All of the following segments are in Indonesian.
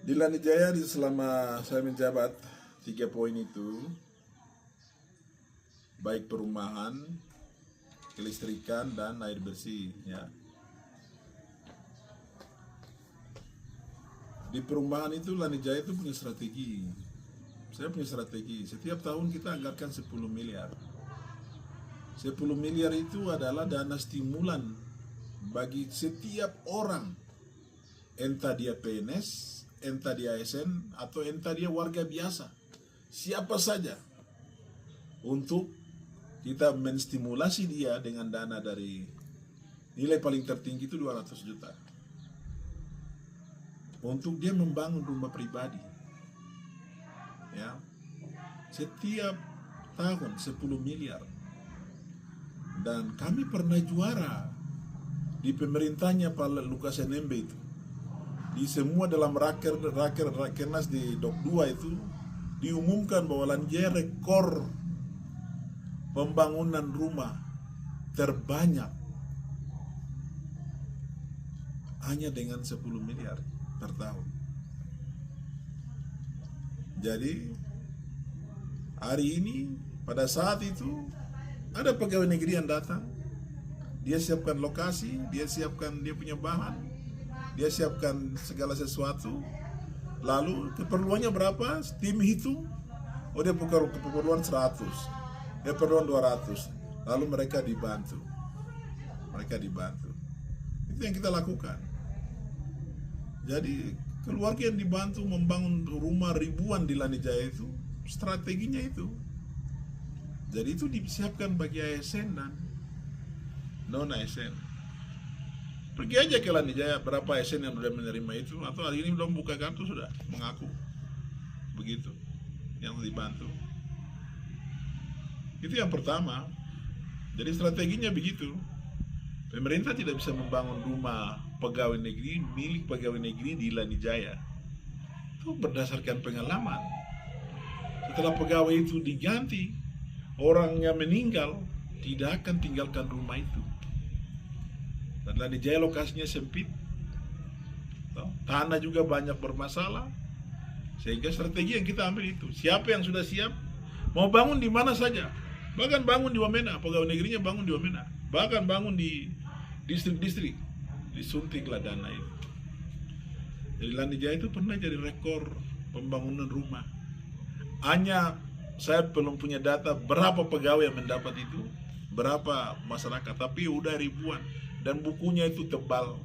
Di Lanijaya selama saya menjabat 3 poin itu, baik perumahan, kelistrikan, dan air bersih ya. Di perumahan itu Lanijaya itu punya strategi. Saya punya strategi. Setiap tahun kita anggarkan 10 miliar. 10 miliar itu adalah dana stimulan bagi setiap orang, entah dia PNS, entah dia ASN, atau entah dia warga biasa, siapa saja, untuk kita menstimulasi dia dengan dana dari nilai paling tertinggi itu 200 juta untuk dia membangun rumah pribadi ya. Setiap tahun 10 miliar. Dan kami pernah juara di pemerintahnya Pak Lukas NMB itu. Di semua dalam rakernas di Dok 2 itu diumumkan bahwa Lanijaya rekor pembangunan rumah terbanyak hanya dengan 10 miliar per tahun. Jadi hari ini pada saat itu ada pegawai negeri yang datang, dia siapkan lokasi, dia siapkan dia punya bahan, dia siapkan segala sesuatu, lalu keperluannya berapa, tim hitung, oh dia keperluan 100, dia keperluan 200, lalu mereka dibantu. Itu yang kita lakukan. Jadi keluarga yang dibantu membangun rumah ribuan di Lanijaya itu, strateginya itu. Jadi itu disiapkan bagi ASN dan non ASN. Pergi aja ke Lanijaya, berapa ASN yang sudah menerima itu, atau hari ini belum buka kartu sudah mengaku begitu, yang dibantu. Itu yang pertama. Jadi strateginya begitu. Pemerintah tidak bisa membangun rumah pegawai negeri milik pegawai negeri di Lanijaya. Itu berdasarkan pengalaman. Setelah pegawai itu diganti, orangnya meninggal, tidak akan tinggalkan rumah itu. Dan Lanijaya lokasinya sempit, tanah juga banyak bermasalah, sehingga strategi yang kita ambil itu, siapa yang sudah siap, mau bangun di mana saja, bahkan bangun di Wamena, pegawai negerinya bangun di Wamena, bahkan bangun di distrik-distrik, disuntiklah dana itu. Jadi Lanijaya itu pernah jadi rekor pembangunan rumah. Hanya saya belum punya data berapa pegawai yang mendapat itu, berapa masyarakat, tapi udah ribuan. Dan bukunya itu tebal.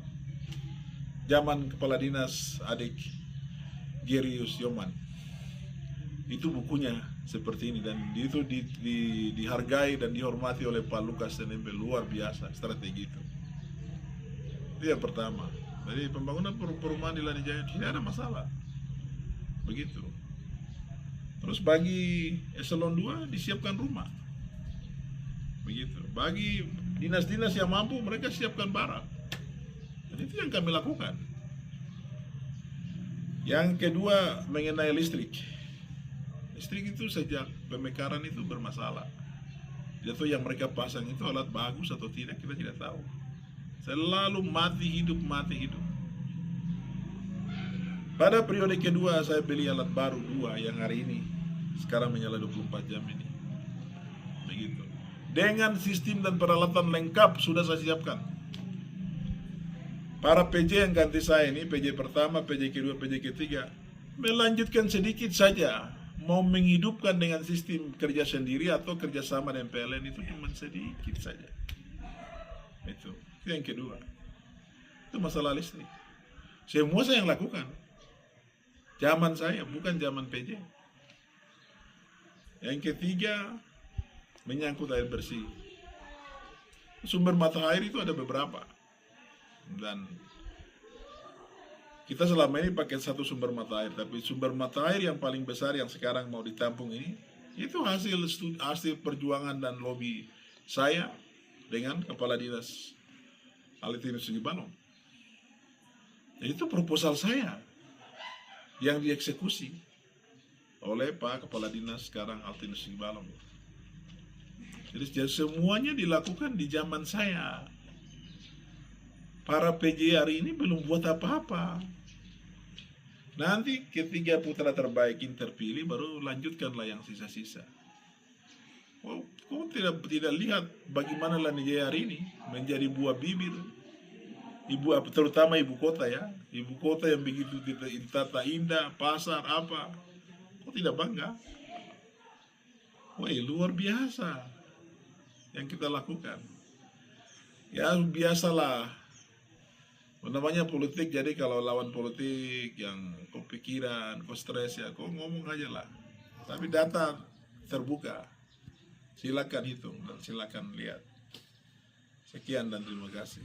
Zaman Kepala Dinas adik Gerius Yoman, itu bukunya seperti ini, dan itu dihargai dan dihormati oleh Pak Lukas NMB, luar biasa strategi itu. Itu yang pertama. Jadi pembangunan perumahan di Lanijaya tidak ada masalah. Begitu. Terus bagi eselon 2 disiapkan rumah. Begitu. Bagi dinas-dinas yang mampu, mereka siapkan barang. Dan itu yang kami lakukan. Yang kedua mengenai listrik. Listrik itu sejak pemekaran itu bermasalah. Jadi yang mereka pasang itu alat bagus atau tidak, kita tidak tahu. Selalu mati hidup. Pada periode kedua saya beli alat baru 2 yang hari ini sekarang menyala 24 jam ini. Begitu. Dengan sistem dan peralatan lengkap sudah saya siapkan. Para PJ yang ganti saya ini, PJ pertama, PJ kedua, PJ ketiga, melanjutkan sedikit saja, mau menghidupkan dengan sistem kerja sendiri atau kerjasama dengan PLN itu cuma sedikit saja. Itu yang kedua. Itu masalah listrik. Semua saya yang lakukan. Zaman saya, bukan zaman PJ. Yang ketiga, menyangkut air bersih. Sumber mata air itu ada beberapa. Dan kita selama ini pakai satu sumber mata air, tapi sumber mata air yang paling besar yang sekarang mau ditampung ini, itu hasil perjuangan dan lobby saya dengan Kepala Dinas Altinus Sigibalong. Jadi itu proposal saya yang dieksekusi oleh Pak Kepala Dinas sekarang Altinus Sigibalong. Jadi semuanya dilakukan di zaman saya. Para PJ hari ini belum buat apa-apa. Nanti ketiga putra terbaik ini terpilih, baru lanjutkanlah yang sisa-sisa. Kau tidak lihat bagaimana Lanijaya hari ini menjadi buah bibir, terutama ibu kota ya, ibu kota yang begitu ditata indah, pasar apa, kau tidak bangga? Wah, luar biasa yang kita lakukan. Ya biasalah, namanya politik. Jadi kalau lawan politik yang kau pikiran, kau stres ya, kau ngomong aja lah. Tapi data terbuka, silakan hitung dan silakan lihat. Sekian dan terima kasih.